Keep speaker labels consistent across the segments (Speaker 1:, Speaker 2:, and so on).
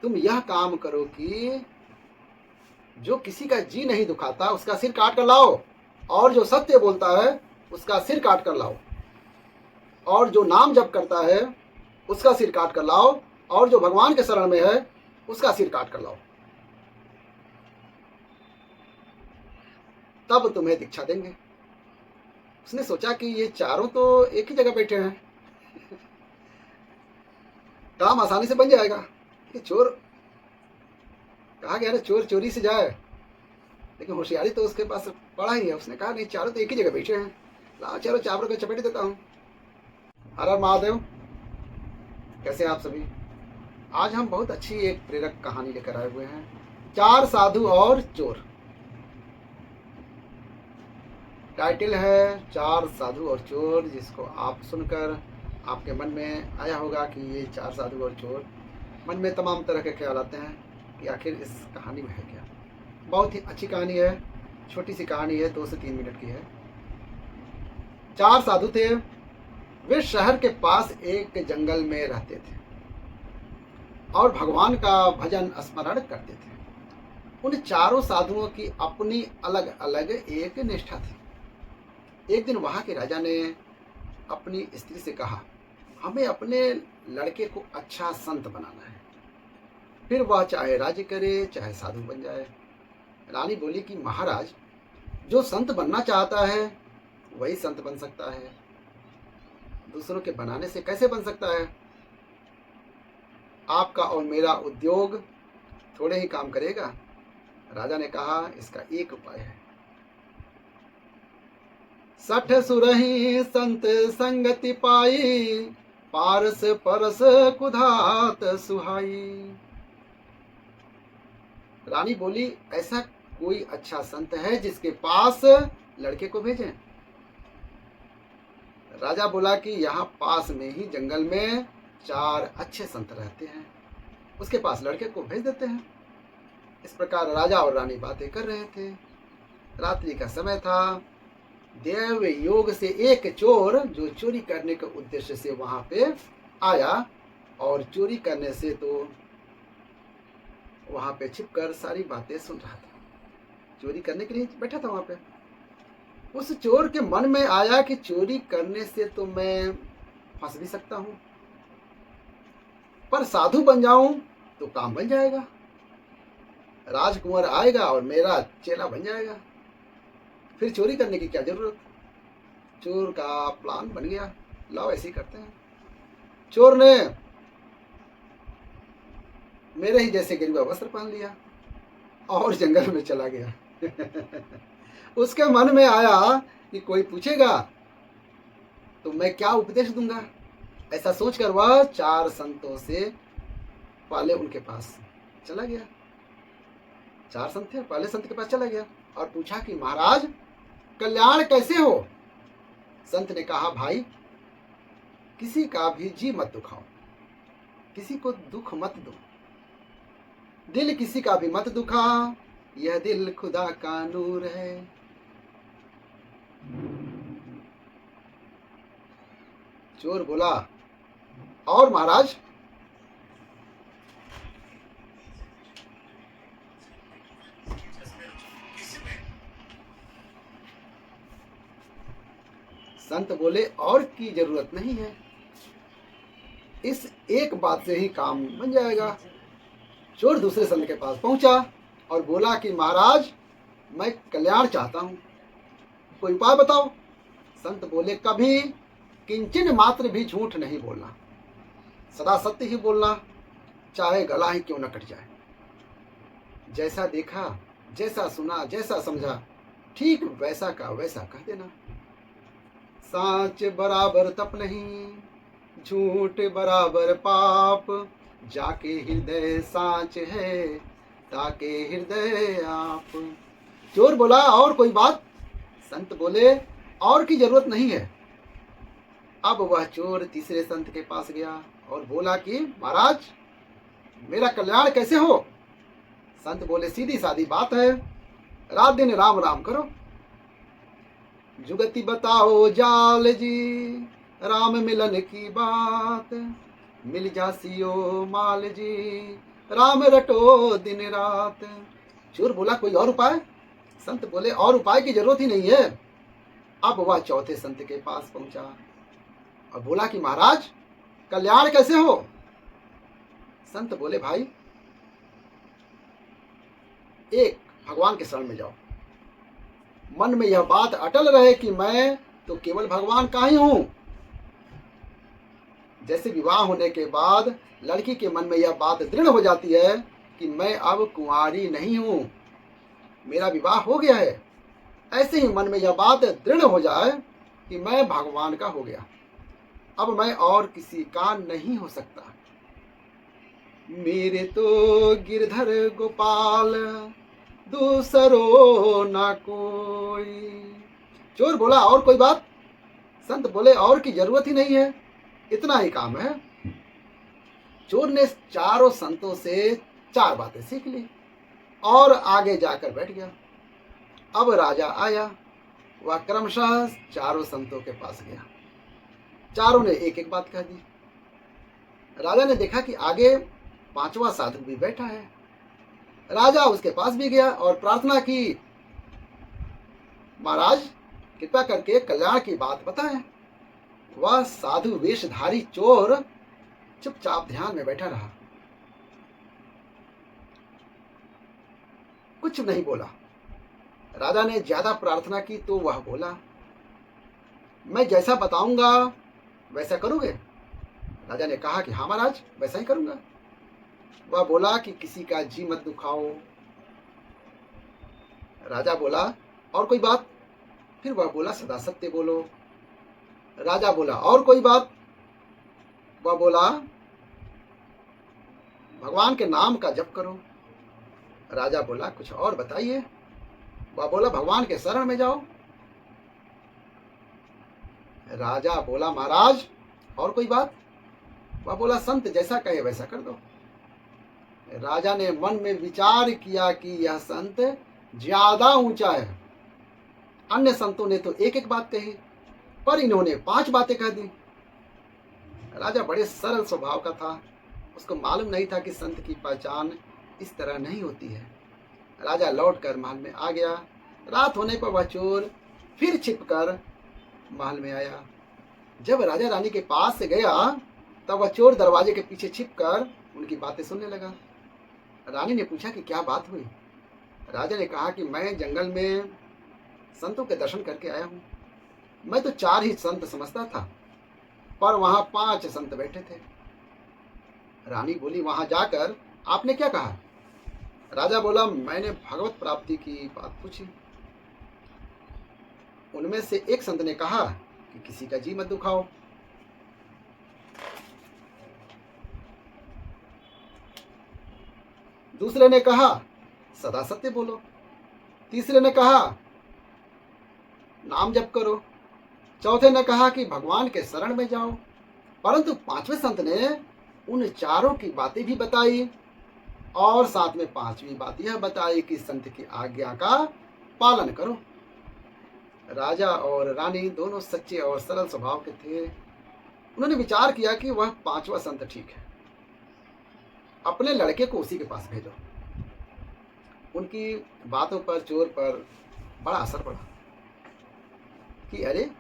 Speaker 1: तुम यह काम करो कि जो किसी का जी नहीं दुखाता उसका सिर काट कर लाओ, और जो सत्य बोलता है उसका सिर काट कर लाओ, और जो नाम जप करता है उसका सिर काट कर लाओ, और जो भगवान के शरण में है उसका सिर काट कर लाओ, तब तुम्हें दीक्षा देंगे। उसने सोचा कि ये चारों तो एक ही जगह बैठे हैं, काम आसानी से बन जाएगा। कि चोर, कहा गया ना चोर चोरी से जाए, लेकिन होशियारी तो उसके पास पड़ा ही है। उसने कहा नहीं, चारों तो एक ही जगह बैठे हैं, लाओ चलो चावरों को चपेट देता हूँ। हर हर महादेव। कैसे आप सभी? आज हम बहुत अच्छी एक प्रेरक कहानी लेकर आए हुए हैं, चार साधु और चोर। टाइटल है चार साधु और चोर, जिसको आप सुनकर आपके मन में आया होगा कि ये चार साधु और चोर। मन में तमाम तरह के ख्याल आते हैं कि आखिर इस कहानी में है क्या। बहुत ही अच्छी कहानी है, छोटी सी कहानी है, 2 से 3 मिनट की है। चार साधु थे, वे शहर के पास एक जंगल में रहते थे और भगवान का भजन स्मरण करते थे। उन चारों साधुओं की अपनी अलग अलग एक निष्ठा थी। एक दिन वहां के राजा ने अपनी स्त्री से कहा, हमें अपने लड़के को अच्छा संत बनाना है, फिर वह चाहे राज्य करे चाहे साधु बन जाए। रानी बोली कि महाराज, जो संत बनना चाहता है वही संत बन सकता है, दूसरों के बनाने से कैसे बन सकता है? आपका और मेरा उद्योग थोड़े ही काम करेगा। राजा ने कहा, इसका एक उपाय है। 60 सुरही संत संगति पाई, पारस परस कुधात सुहाई। रानी बोली, ऐसा कोई अच्छा संत है जिसके पास लड़के को भेजें? राजा बोला कि यहाँ पास में ही जंगल में 4 अच्छे संत रहते हैं, उसके पास लड़के को भेज देते हैं। इस प्रकार राजा और रानी बातें कर रहे थे। रात्रि का समय था। देव योग से एक चोर, जो चोरी करने के उद्देश्य से वहां पे आया, और चोरी करने से तो वहां पे छिपकर सारी बातें सुन रहा था। चोरी करने के लिए बैठा था वहां पे। उस चोर के मन में आया कि चोरी करने से तो मैं फंस भी सकता हूं, पर साधु बन जाऊं तो काम बन जाएगा, राजकुमार आएगा और मेरा चेला बन जाएगा, फिर चोरी करने की क्या जरूरत। चोर का प्लान बन गया, लाओ ऐसे ही करते हैं। चोर ने मेरे ही जैसे गेरुआ वस्त्र पहन लिया और जंगल में चला गया। उसके मन में आया कि कोई पूछेगा तो मैं क्या उपदेश दूंगा। ऐसा सोचकर वह 4 संतों से पहले उनके पास चला गया। 4 संत थे, पहले संत के पास चला गया और पूछा कि महाराज, कल्याण कैसे हो? संत ने कहा, भाई, किसी का भी जी मत दुखाओ, किसी को दुख मत दो, दिल किसी का भी मत दुखा, यह दिल खुदा का नूर है। चोर बोला, और महाराज? संत बोले, और की जरूरत नहीं है, इस एक बात से ही काम बन जाएगा। चोर दूसरे संत के पास पहुंचा और बोला कि महाराज, मैं कल्याण चाहता हूं, कोई उपाय बताओ। संत बोले, कभी किंचन मात्र भी झूठ नहीं बोलना, सदा सत्य ही बोलना, चाहे गला ही क्यों न कट जाए। जैसा देखा, जैसा सुना, जैसा समझा, ठीक वैसा का वैसा कह देना। साच बराबर तप नहीं, झूठ बराबर पाप, जाके हृदय साच है, ताके हृदय आप। चोर बोला, और कोई बात? संत बोले, और की जरूरत नहीं है। अब वह चोर तीसरे संत के पास गया और बोला कि महाराज, मेरा कल्याण कैसे हो? संत बोले, सीधी सादी बात है, रात दिन राम राम करो। जुगति बताओ जाल जी, राम मिलन की बात, मिल जासियो माल जी, राम रटो दिन रात। चोर बोला कोई और उपाय? संत बोले और उपाय की जरूरत ही नहीं है। अब वह चौथे संत के पास पहुंचा और बोला कि महाराज कल्याण कैसे हो? संत बोले भाई एक भगवान के शरण में जाओ, मन में यह बात अटल रहे कि मैं तो केवल भगवान का ही हूं। जैसे विवाह होने के बाद लड़की के मन में यह बात दृढ़ हो जाती है कि मैं अब कुंवारी नहीं हूं, मेरा विवाह हो गया है, ऐसे ही मन में यह बात दृढ़ हो जाए कि मैं भगवान का हो गया, अब मैं और किसी का नहीं हो सकता। मेरे तो गिरधर गोपाल दूसरो ना कोई। चोर बोला और कोई बात? संत बोले और की जरूरत ही नहीं है, इतना ही काम है। चोर ने चारों संतों से 4 बातें सीख ली और आगे जाकर बैठ गया। अब राजा आया, वह क्रमशः चारों संतों के पास गया। चारों ने एक एक बात कह दी। राजा ने देखा कि आगे 5वां साधु भी बैठा है। राजा उसके पास भी गया और प्रार्थना की, महाराज कृपा करके कल्याण की बात बताएं। वह साधु वेशधारी चोर चुपचाप ध्यान में बैठा रहा, कुछ नहीं बोला। राजा ने ज्यादा प्रार्थना की तो वह बोला, मैं जैसा बताऊंगा वैसा करोगे? राजा ने कहा कि हाँ महाराज वैसा ही करूंगा। वह बोला कि किसी का जी मत दुखाओ। राजा बोला और कोई बात? फिर वह बोला सदा सत्य बोलो। राजा बोला और कोई बात? वह बोला भगवान के नाम का जप करो। राजा बोला कुछ और बताइए। वह बोला भगवान के शरण में जाओ। राजा बोला महाराज और कोई बात? वह बोला संत जैसा कहे वैसा कर दो। राजा ने मन में विचार किया कि यह संत ज्यादा ऊंचा है। अन्य संतों ने तो एक एक बात कही, पर इन्होंने 5 बातें कह दी। राजा बड़े सरल स्वभाव का था, उसको मालूम नहीं था कि संत की पहचान इस तरह नहीं होती है। राजा लौटकर महल में आ गया। रात होने पर वह चोर फिर छिपकर महल में आया। जब राजा रानी के पास से गया तब वह चोर दरवाजे के पीछे छिपकर उनकी बातें सुनने लगा। रानी ने पूछा कि क्या बात हुई? राजा ने कहा कि मैं जंगल में संतों के दर्शन करके आया हूँ। मैं तो 4 ही संत समझता था, पर वहां 5 संत बैठे थे। रानी बोली वहां जाकर आपने क्या कहा? राजा बोला मैंने भगवत प्राप्ति की बात पूछी। उनमें से एक संत ने कहा कि किसी का जी मत दुखाओ। दूसरे ने कहा सदा सत्य बोलो। तीसरे ने कहा नाम जप करो। चौथे ने कहा कि भगवान के शरण में जाओ। परंतु 5वें संत ने उन चारों की बातें भी बताई और साथ में 5वीं बात यह बताई कि संत की आज्ञा का पालन करो। राजा और रानी दोनों सच्चे और सरल स्वभाव के थे। उन्होंने विचार किया कि वह 5वां संत ठीक है, अपने लड़के को उसी के पास भेजो। उनकी बातों पर चोर पर बड़ा असर पड़ा कि अरे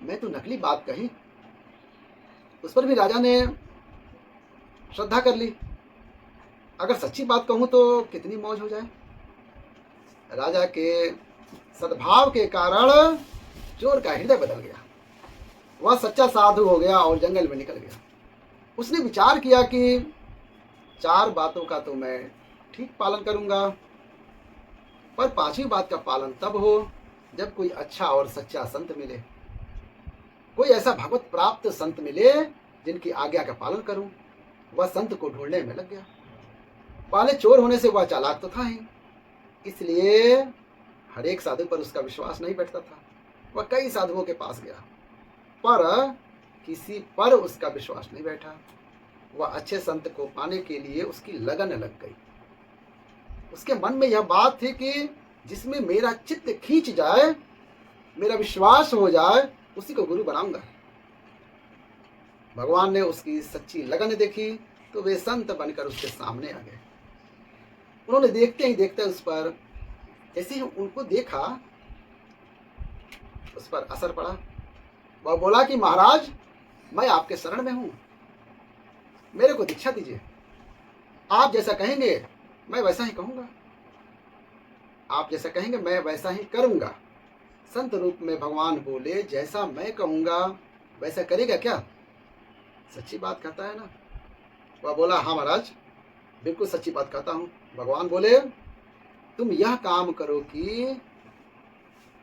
Speaker 1: मैं तो नकली बात कही। उस पर भी राजा ने श्रद्धा कर ली। अगर सच्ची बात कहूं तो कितनी मौज हो जाए। राजा के सद्भाव के कारण चोर का हृदय बदल गया। वह सच्चा साधु हो गया और जंगल में निकल गया। उसने विचार किया कि 4 बातों का तो मैं ठीक पालन करूंगा, पर 5वीं बात का पालन तब हो जब कोई अच्छा और सच्चा संत मिले, कोई ऐसा भगवत प्राप्त संत मिले जिनकी आज्ञा का पालन करूं। वह संत को ढूंढने में लग गया। पहले चोर होने से वह चालाक तो था ही, इसलिए हर एक साधु पर उसका विश्वास नहीं बैठता था। वह कई साधुओं के पास गया, पर किसी पर उसका विश्वास नहीं बैठा। वह अच्छे संत को पाने के लिए उसकी लगन लग गई। उसके मन में यह बात थी कि जिसमें मेरा चित्त खींच जाए, मेरा विश्वास हो जाए, उसी को गुरु बनाऊंगा। भगवान ने उसकी सच्ची लगन देखी तो वे संत बनकर उसके सामने आ गए। उन्होंने देखते ही देखते उस पर, जैसे ही उनको देखा, उस पर असर पड़ा। वह बोला कि महाराज, मैं आपके शरण में हूं, मेरे को दीक्षा दीजिए। आप जैसा कहेंगे मैं वैसा ही कहूंगा, आप जैसा कहेंगे मैं वैसा ही करूंगा। संत रूप में भगवान बोले, जैसा मैं कहूंगा वैसा करेगा क्या? सच्ची बात कहता है ना। वह बोला, हाँ महाराज, बिल्कुल सच्ची बात कहता हूं। भगवान बोले, तुम यह काम करो कि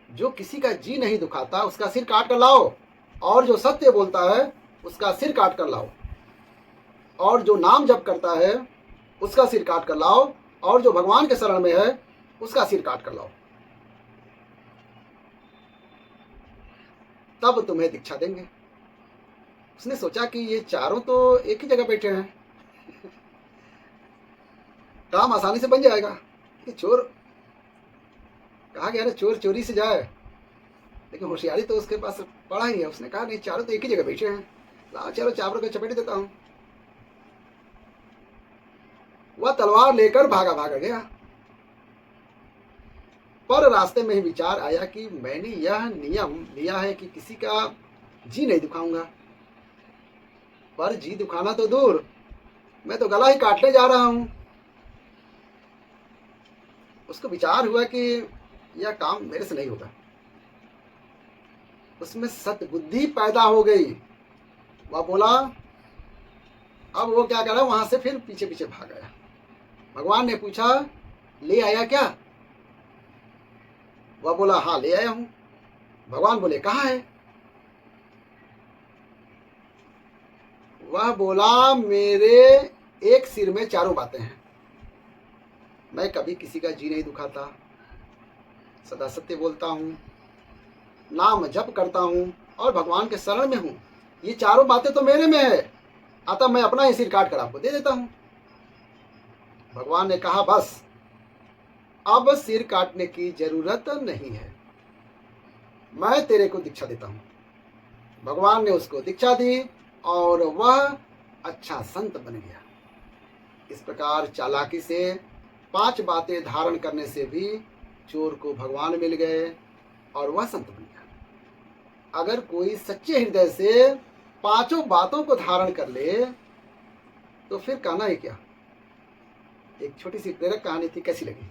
Speaker 1: जो किसी का जी नहीं दुखाता उसका सिर काट कर लाओ, और जो सत्य बोलता है उसका सिर काट कर लाओ, और जो नाम जप करता है उसका सिर काट कर लाओ, और जो भगवान के शरण में है उसका सिर काट कर लाओ, तब तुम्हें दीक्षा देंगे। उसने सोचा कि ये चारों तो एक ही जगह बैठे हैं, काम आसानी से बन जाएगा। कि चोर, कहा गया ना, चोर चोरी से जाए, लेकिन होशियारी तो उसके पास पड़ा ही है। उसने कहा, नहीं, चारों तो एक ही जगह बैठे हैं, लाओ चलो चारों को चपेट देता हूं। वह तलवार लेकर भागा भागा गया, पर रास्ते में ही विचार आया कि मैंने यह नियम लिया है कि किसी का जी नहीं दुखाऊंगा, पर जी दुखाना तो दूर, मैं तो गला ही काटने जा रहा हूं। उसको विचार हुआ कि यह काम मेरे से नहीं होगा। उसमें सतबुद्धि पैदा हो गई। वह बोला, अब वो क्या करा, वहां से फिर पीछे पीछे भाग गया। भगवान ने पूछा, ले आया क्या? वह बोला, हाँ ले आया हूं। भगवान बोले, कहाँ है? वह बोला, मेरे एक सिर में चारों बातें हैं, मैं कभी किसी का जी नहीं दुखाता, सदा सत्य बोलता हूं, नाम जप करता हूं, और भगवान के शरण में हूं। ये चारों बातें तो मेरे में है, अतः मैं अपना ही सिर काट कर आपको दे देता हूं। भगवान ने कहा, बस अब सिर काटने की जरूरत नहीं है, मैं तेरे को दीक्षा देता हूं। भगवान ने उसको दीक्षा दी और वह अच्छा संत बन गया। इस प्रकार चालाकी से 5 बातें धारण करने से भी चोर को भगवान मिल गए और वह संत बन गया। अगर कोई सच्चे हृदय से 5 बातों को धारण कर ले तो फिर कहना ही क्या। एक छोटी सी प्रेरक कहानी थी, कैसी लगी?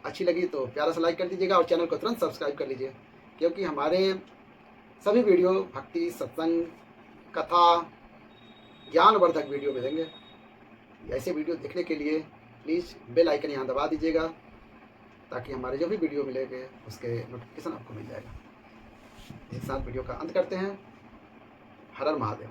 Speaker 1: अच्छी लगी तो प्यारा सा लाइक कर दीजिएगा और चैनल को तुरंत सब्सक्राइब कर लीजिए, क्योंकि हमारे सभी वीडियो भक्ति, सत्संग, कथा, ज्ञानवर्धक वीडियो मिलेंगे। ऐसे वीडियो देखने के लिए प्लीज़ बेल आइकन यहाँ दबा दीजिएगा, ताकि हमारे जो भी वीडियो मिलेंगे उसके नोटिफिकेशन आपको मिल जाएगा। इसी के साथ वीडियो का अंत करते हैं। हर हर महादेव।